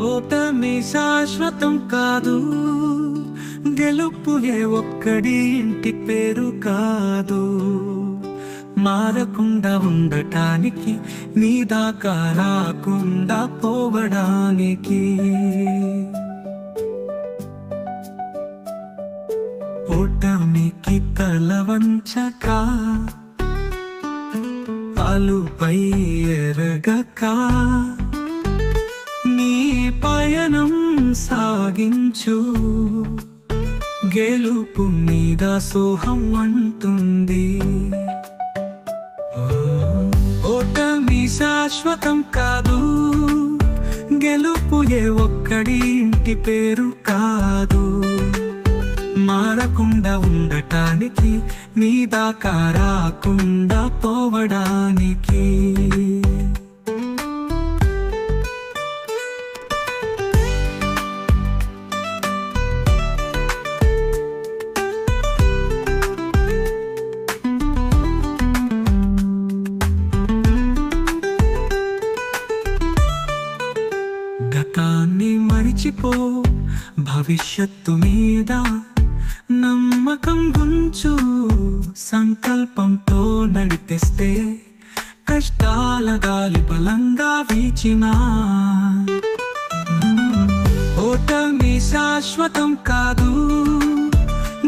ఓటమి శాశ్వతం కాదు, గెలుపు ఏ ఒక్కడి ఇంటి పేరు కాదు. మారకుండా ఉండటానికి, నీ దాకా రాకుండా పోవడానికి. ఓటమికి తల వంచక, అలుపై ఎరగక, నీ పయనం సాగించు. గెలుపు మీద సోహం అంటుంది. ఓటమి శాశ్వతం కాదు, గెలుపు ఏ ఒక్కడి ఇంటి పేరు కాదు. మారకుండా ఉండటానికి, నీ దాకా రాకుండా పోవడానికి. గతాన్ని మరిచిపో, భవిష్యత్తు మీద నమ్మకం ఉంచు. సంకల్పంతో నడిపిస్తే కష్టాల గాలి బలంగా వీచినా. ఓటమి శాశ్వతం కాదు,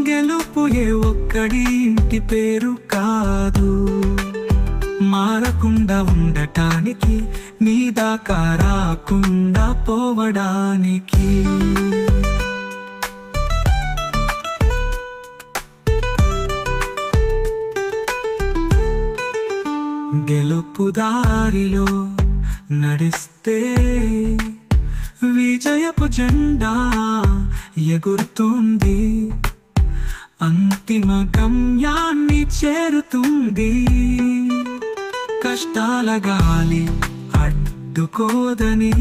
గెలుపు ఏ ఒక్కడి ఇంటి పేరు కాదు. మారకుండా ఉండటానికి, నీ దాకా రాకుండా పోవడానికి. గెలుపు దారిలో నడిస్తే విజయపు జెండా ఎగురుతుంది. అంతిమ గమ్యాన్ని చేరుతుంది. కష్టాల గాలి అడ్డుకోదని.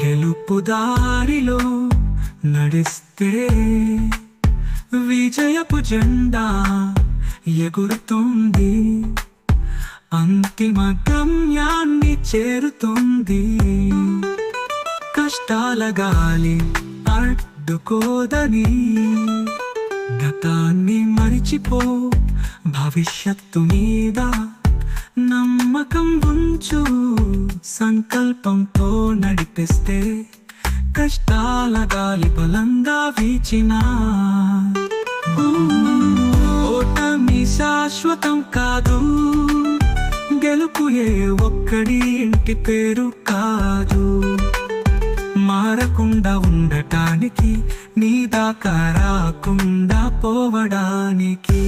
గెలుపు దారిలో నడిస్తే విజయపు జెండా ఎగురుతుంది. అంతిమ గమ్యాన్ని చేరుతుంది. కష్టాల గాలి అడ్డుకోదని. గతాన్ని మరిచిపో, భవిష్యత్తు మీద నమ్మకం ఉంచు. సంకల్పంతో నడిపిస్తే కష్టాల గాలి బలంగా వీచినా. ఓటమి శాశ్వతం కాదు, గెలుపు ఏ ఒక్కడి ఇంటి పేరు కాదు. మారకుండా ఉండటానికి, నీ దాకా రాకుండా పోవడానికి.